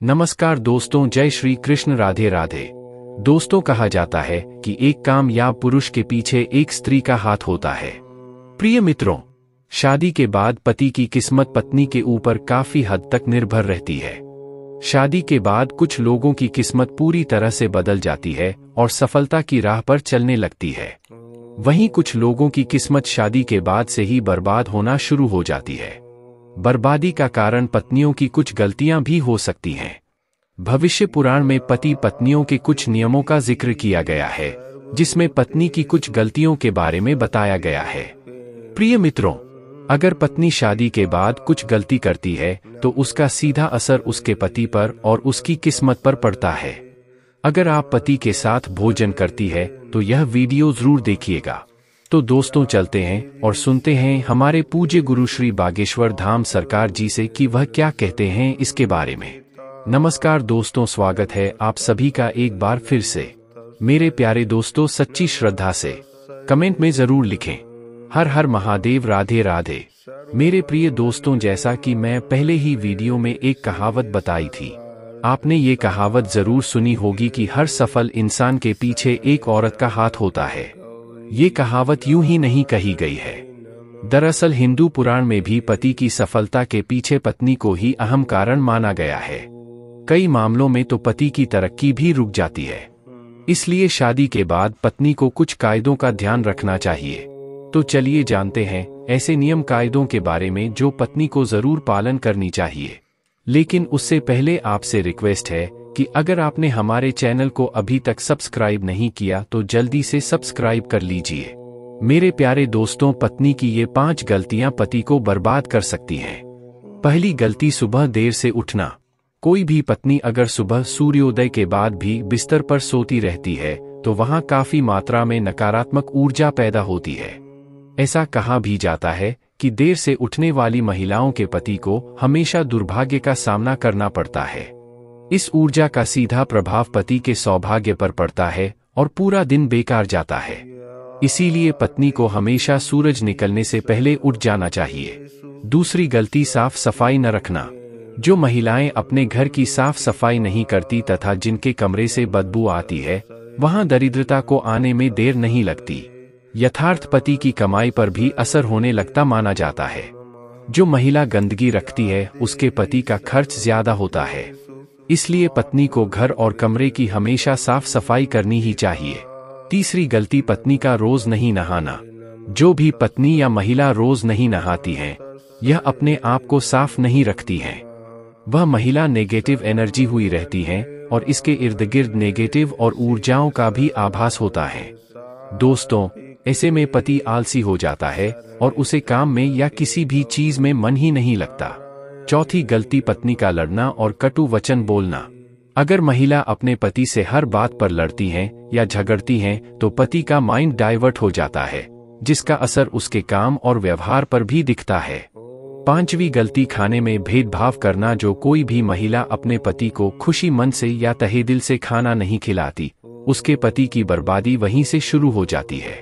नमस्कार दोस्तों, जय श्री कृष्ण, राधे राधे। दोस्तों, कहा जाता है कि एक कामयाब पुरुष के पीछे एक स्त्री का हाथ होता है। प्रिय मित्रों, शादी के बाद पति की किस्मत पत्नी के ऊपर काफी हद तक निर्भर रहती है। शादी के बाद कुछ लोगों की किस्मत पूरी तरह से बदल जाती है और सफलता की राह पर चलने लगती है। वहीं कुछ लोगों की किस्मत शादी के बाद से ही बर्बाद होना शुरू हो जाती है। बर्बादी का कारण पत्नियों की कुछ गलतियां भी हो सकती हैं। भविष्य पुराण में पति पत्नियों के कुछ नियमों का जिक्र किया गया है, जिसमें पत्नी की कुछ गलतियों के बारे में बताया गया है। प्रिय मित्रों, अगर पत्नी शादी के बाद कुछ गलती करती है तो उसका सीधा असर उसके पति पर और उसकी किस्मत पर पड़ता है। अगर आप पति के साथ भोजन करती है तो यह वीडियो जरूर देखिएगा। तो दोस्तों, चलते हैं और सुनते हैं हमारे पूज्य गुरु श्री बागेश्वर धाम सरकार जी से कि वह क्या कहते हैं इसके बारे में। नमस्कार दोस्तों, स्वागत है आप सभी का एक बार फिर से। मेरे प्यारे दोस्तों, सच्ची श्रद्धा से कमेंट में जरूर लिखें, हर हर महादेव, राधे राधे। मेरे प्रिय दोस्तों, जैसा कि मैं पहले ही वीडियो में एक कहावत बताई थी, आपने ये कहावत जरूर सुनी होगी कि हर सफल इंसान के पीछे एक औरत का हाथ होता है। ये कहावत यूं ही नहीं कही गई है। दरअसल हिंदू पुराण में भी पति की सफलता के पीछे पत्नी को ही अहम कारण माना गया है। कई मामलों में तो पति की तरक्की भी रुक जाती है। इसलिए शादी के बाद पत्नी को कुछ कायदों का ध्यान रखना चाहिए। तो चलिए जानते हैं ऐसे नियम कायदों के बारे में जो पत्नी को जरूर पालन करनी चाहिए। लेकिन उससे पहले आपसे रिक्वेस्ट है कि अगर आपने हमारे चैनल को अभी तक सब्सक्राइब नहीं किया तो जल्दी से सब्सक्राइब कर लीजिए। मेरे प्यारे दोस्तों, पत्नी की ये 5 गलतियां पति को बर्बाद कर सकती हैं। पहली गलती, सुबह देर से उठना। कोई भी पत्नी अगर सुबह सूर्योदय के बाद भी बिस्तर पर सोती रहती है तो वहां काफी मात्रा में नकारात्मक ऊर्जा पैदा होती है। ऐसा कहा भी जाता है कि देर से उठने वाली महिलाओं के पति को हमेशा दुर्भाग्य का सामना करना पड़ता है। इस ऊर्जा का सीधा प्रभाव पति के सौभाग्य पर पड़ता है और पूरा दिन बेकार जाता है। इसीलिए पत्नी को हमेशा सूरज निकलने से पहले उठ जाना चाहिए। दूसरी गलती, साफ सफाई न रखना। जो महिलाएं अपने घर की साफ सफाई नहीं करती तथा जिनके कमरे से बदबू आती है, वहां दरिद्रता को आने में देर नहीं लगती। यथार्थ पति की कमाई पर भी असर होने लगता माना जाता है। जो महिला गंदगी रखती है उसके पति का खर्च ज्यादा होता है। इसलिए पत्नी को घर और कमरे की हमेशा साफ सफाई करनी ही चाहिए। तीसरी गलती, पत्नी का रोज नहीं नहाना। जो भी पत्नी या महिला रोज नहीं नहाती है, यह अपने आप को साफ नहीं रखती है। वह महिला नेगेटिव एनर्जी हुई रहती है और इसके इर्द गिर्द नेगेटिव और ऊर्जाओं का भी आभास होता है। दोस्तों, ऐसे में पति आलसी हो जाता है और उसे काम में या किसी भी चीज में मन ही नहीं लगता। चौथी गलती, पत्नी का लड़ना और कटु वचन बोलना। अगर महिला अपने पति से हर बात पर लड़ती हैं या झगड़ती हैं तो पति का माइंड डाइवर्ट हो जाता है, जिसका असर उसके काम और व्यवहार पर भी दिखता है। पांचवी गलती, खाने में भेदभाव करना। जो कोई भी महिला अपने पति को खुशी मन से या तहे दिल से खाना नहीं खिलाती, उसके पति की बर्बादी वहीं से शुरू हो जाती है।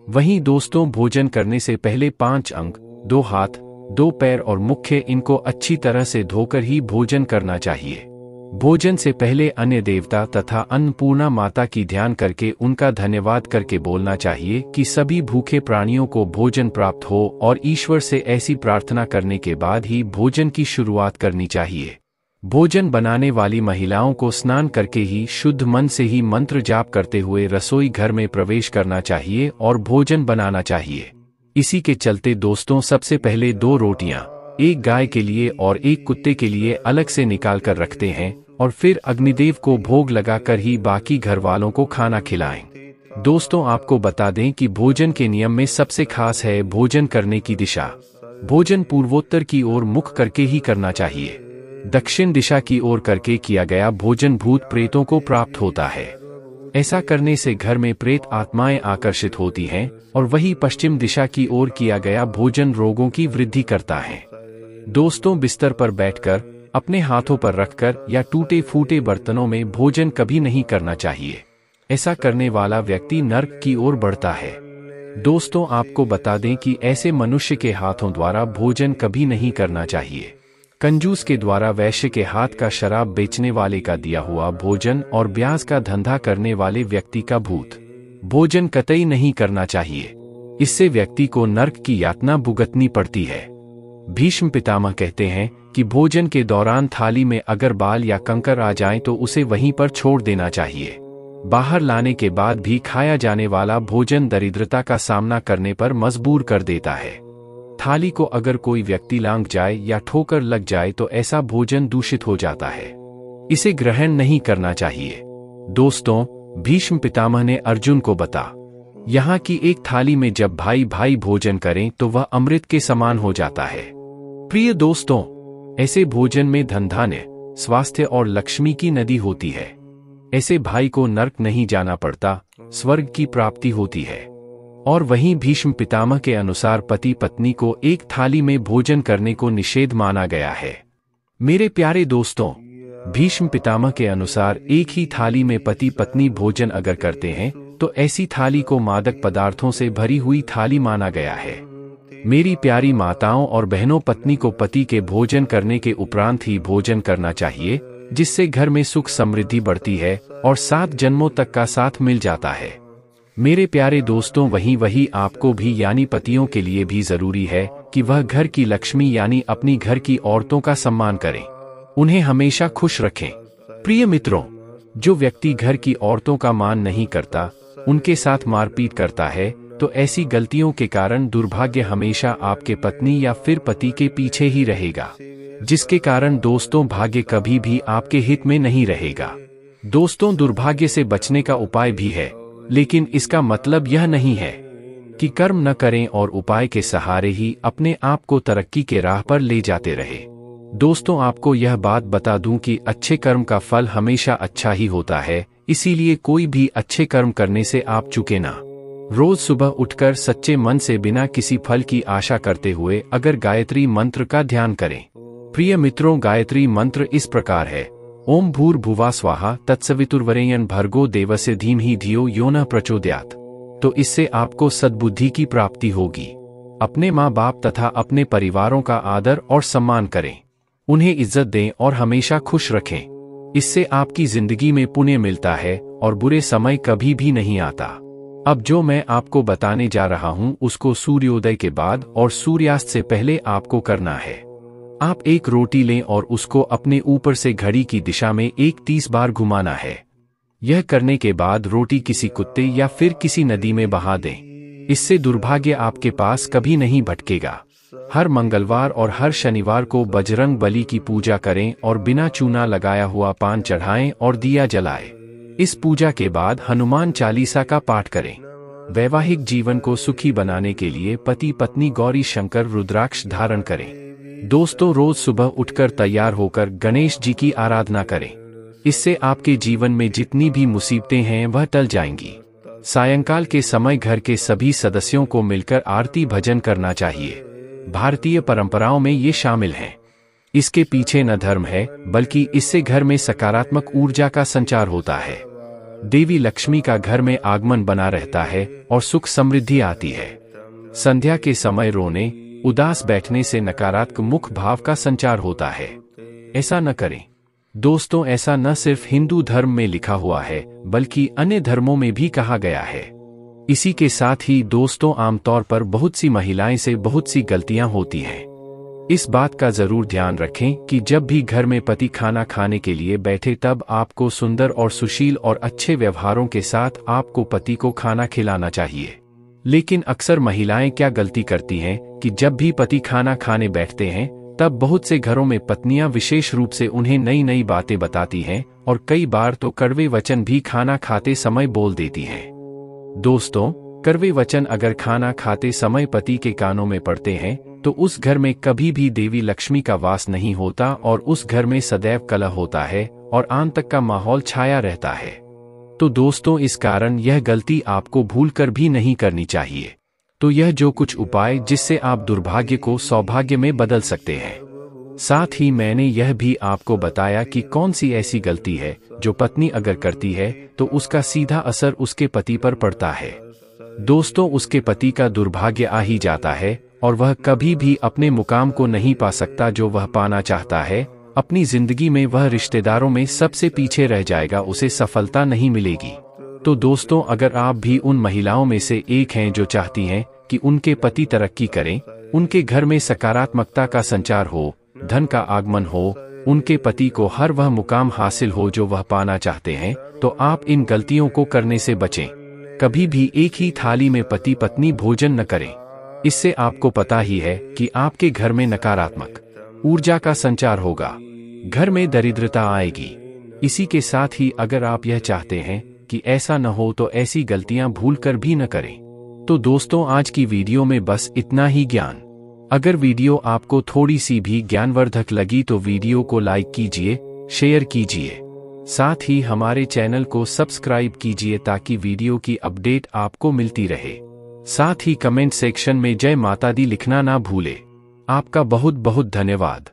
वहीं दोस्तों, भोजन करने से पहले 5 अंग, 2 हाथ, 2 पैर और मुख्य, इनको अच्छी तरह से धोकर ही भोजन करना चाहिए। भोजन से पहले अन्य देवता तथा अन्नपूर्णा माता की ध्यान करके उनका धन्यवाद करके बोलना चाहिए कि सभी भूखे प्राणियों को भोजन प्राप्त हो, और ईश्वर से ऐसी प्रार्थना करने के बाद ही भोजन की शुरुआत करनी चाहिए। भोजन बनाने वाली महिलाओं को स्नान करके ही शुद्ध मन से ही मंत्र जाप करते हुए रसोई घर में प्रवेश करना चाहिए और भोजन बनाना चाहिए। इसी के चलते दोस्तों, सबसे पहले 2 रोटियां एक गाय के लिए और एक कुत्ते के लिए अलग से निकाल कर रखते हैं और फिर अग्निदेव को भोग लगाकर ही बाकी घर वालों को खाना खिलाएं। दोस्तों, आपको बता दें कि भोजन के नियम में सबसे खास है भोजन करने की दिशा। भोजन पूर्वोत्तर की ओर मुख करके ही करना चाहिए। दक्षिण दिशा की ओर करके किया गया भोजन भूत प्रेतों को प्राप्त होता है। ऐसा करने से घर में प्रेत आत्माएं आकर्षित होती हैं और वही पश्चिम दिशा की ओर किया गया भोजन रोगों की वृद्धि करता है। दोस्तों, बिस्तर पर बैठकर, अपने हाथों पर रखकर या टूटे फूटे बर्तनों में भोजन कभी नहीं करना चाहिए। ऐसा करने वाला व्यक्ति नर्क की ओर बढ़ता है। दोस्तों, आपको बता दें कि ऐसे मनुष्य के हाथों द्वारा भोजन कभी नहीं करना चाहिए। कंजूस के द्वारा वैश्य के हाथ का शराब बेचने वाले का दिया हुआ भोजन और ब्याज का धंधा करने वाले व्यक्ति का भूत भोजन कतई नहीं करना चाहिए। इससे व्यक्ति को नरक की यातना भुगतनी पड़ती है। भीष्म पितामह कहते हैं कि भोजन के दौरान थाली में अगर बाल या कंकर आ जाएं तो उसे वहीं पर छोड़ देना चाहिए। बाहर लाने के बाद भी खाया जाने वाला भोजन दरिद्रता का सामना करने पर मजबूर कर देता है। थाली को अगर कोई व्यक्ति लांघ जाए या ठोकर लग जाए तो ऐसा भोजन दूषित हो जाता है, इसे ग्रहण नहीं करना चाहिए। दोस्तों, भीष्म पितामह ने अर्जुन को बता यहाँ की एक थाली में जब भाई भाई भोजन करें तो वह अमृत के समान हो जाता है। प्रिय दोस्तों, ऐसे भोजन में धन धान्य, स्वास्थ्य और लक्ष्मी की नदी होती है। ऐसे भाई को नरक नहीं जाना पड़ता, स्वर्ग की प्राप्ति होती है। और वहीं भीष्म पितामह के अनुसार पति पत्नी को एक थाली में भोजन करने को निषेध माना गया है। मेरे प्यारे दोस्तों, भीष्म पितामह के अनुसार एक ही थाली में पति पत्नी भोजन अगर करते हैं तो ऐसी थाली को मादक पदार्थों से भरी हुई थाली माना गया है। मेरी प्यारी माताओं और बहनों, पत्नी को पति के भोजन करने के उपरांत ही भोजन करना चाहिए, जिससे घर में सुख समृद्धि बढ़ती है और 7 जन्मों तक का साथ मिल जाता है। मेरे प्यारे दोस्तों, वही आपको भी यानी पतियों के लिए भी जरूरी है कि वह घर की लक्ष्मी यानी अपनी घर की औरतों का सम्मान करें, उन्हें हमेशा खुश रखें। प्रिय मित्रों, जो व्यक्ति घर की औरतों का मान नहीं करता, उनके साथ मारपीट करता है, तो ऐसी गलतियों के कारण दुर्भाग्य हमेशा आपके पत्नी या फिर पति के पीछे ही रहेगा, जिसके कारण दोस्तों भाग्य कभी भी आपके हित में नहीं रहेगा। दोस्तों, दुर्भाग्य से बचने का उपाय भी है, लेकिन इसका मतलब यह नहीं है कि कर्म न करें और उपाय के सहारे ही अपने आप को तरक्की के राह पर ले जाते रहे। दोस्तों, आपको यह बात बता दूं कि अच्छे कर्म का फल हमेशा अच्छा ही होता है, इसीलिए कोई भी अच्छे कर्म करने से आप चूके ना। रोज सुबह उठकर सच्चे मन से बिना किसी फल की आशा करते हुए अगर गायत्री मंत्र का ध्यान करें। प्रिय मित्रों, गायत्री मंत्र इस प्रकार है: ओम भूर्भुवः स्वाहा तत्सवितुर्वरेण्यं भर्गो देवस्य धीमहि धियो यो नः प्रचोदयात्। तो इससे आपको सद्बुद्धि की प्राप्ति होगी। अपने माँ बाप तथा अपने परिवारों का आदर और सम्मान करें, उन्हें इज्जत दें और हमेशा खुश रखें। इससे आपकी जिंदगी में पुण्य मिलता है और बुरे समय कभी भी नहीं आता। अब जो मैं आपको बताने जा रहा हूँ उसको सूर्योदय के बाद और सूर्यास्त से पहले आपको करना है। आप एक रोटी लें और उसको अपने ऊपर से घड़ी की दिशा में 31 बार घुमाना है। यह करने के बाद रोटी किसी कुत्ते या फिर किसी नदी में बहा दें। इससे दुर्भाग्य आपके पास कभी नहीं भटकेगा। हर मंगलवार और हर शनिवार को बजरंग बली की पूजा करें और बिना चूना लगाया हुआ पान चढ़ाएं और दिया जलाएं। इस पूजा के बाद हनुमान चालीसा का पाठ करें। वैवाहिक जीवन को सुखी बनाने के लिए पति पत्नी गौरी शंकर रुद्राक्ष धारण करें। दोस्तों, रोज सुबह उठकर तैयार होकर गणेश जी की आराधना करें। इससे आपके जीवन में जितनी भी मुसीबतें हैं वह टल जाएंगी। सायंकाल के समय घर के सभी सदस्यों को मिलकर आरती भजन करना चाहिए। भारतीय परंपराओं में ये शामिल हैं। इसके पीछे न धर्म है, बल्कि इससे घर में सकारात्मक ऊर्जा का संचार होता है। देवी लक्ष्मी का घर में आगमन बना रहता है और सुख समृद्धि आती है। संध्या के समय रोने, उदास बैठने से नकारात्मक मुख भाव का संचार होता है। ऐसा न करें। दोस्तों, ऐसा न सिर्फ हिंदू धर्म में लिखा हुआ है, बल्कि अन्य धर्मों में भी कहा गया है। इसी के साथ ही दोस्तों, आमतौर पर बहुत सी महिलाएं से बहुत सी गलतियां होती हैं। इस बात का जरूर ध्यान रखें कि जब भी घर में पति खाना खाने के लिए बैठे तब आपको सुंदर और सुशील और अच्छे व्यवहारों के साथ आपको पति को खाना खिलाना चाहिए। लेकिन अक्सर महिलाएं क्या गलती करती हैं कि जब भी पति खाना खाने बैठते हैं तब बहुत से घरों में पत्नियां विशेष रूप से उन्हें नई नई बातें बताती हैं और कई बार तो कड़वे वचन भी खाना खाते समय बोल देती हैं। दोस्तों, कड़वे वचन अगर खाना खाते समय पति के कानों में पड़ते हैं तो उस घर में कभी भी देवी लक्ष्मी का वास नहीं होता और उस घर में सदैव कलह होता है और आतंक का माहौल छाया रहता है। तो दोस्तों, इस कारण यह गलती आपको भूलकर भी नहीं करनी चाहिए। तो यह जो कुछ उपाय जिससे आप दुर्भाग्य को सौभाग्य में बदल सकते हैं। साथ ही मैंने यह भी आपको बताया कि कौन सी ऐसी गलती है जो पत्नी अगर करती है तो उसका सीधा असर उसके पति पर पड़ता है। दोस्तों, उसके पति का दुर्भाग्य आ ही जाता है और वह कभी भी अपने मुकाम को नहीं पा सकता जो वह पाना चाहता है। अपनी जिंदगी में वह रिश्तेदारों में सबसे पीछे रह जाएगा, उसे सफलता नहीं मिलेगी। तो दोस्तों, अगर आप भी उन महिलाओं में से एक हैं जो चाहती हैं कि उनके पति तरक्की करें, उनके घर में सकारात्मकता का संचार हो, धन का आगमन हो, उनके पति को हर वह मुकाम हासिल हो जो वह पाना चाहते हैं, तो आप इन गलतियों को करने से बचें। कभी भी एक ही थाली में पति पत्नी भोजन न करें। इससे आपको पता ही है कि आपके घर में नकारात्मक ऊर्जा का संचार होगा, घर में दरिद्रता आएगी। इसी के साथ ही अगर आप यह चाहते हैं कि ऐसा न हो तो ऐसी गलतियां भूलकर भी न करें। तो दोस्तों, आज की वीडियो में बस इतना ही ज्ञान। अगर वीडियो आपको थोड़ी सी भी ज्ञानवर्धक लगी तो वीडियो को लाइक कीजिए, शेयर कीजिए, साथ ही हमारे चैनल को सब्सक्राइब कीजिए ताकि वीडियो की अपडेट आपको मिलती रहे। साथ ही कमेंट सेक्शन में जय माता दी लिखना ना भूले। आपका बहुत बहुत धन्यवाद।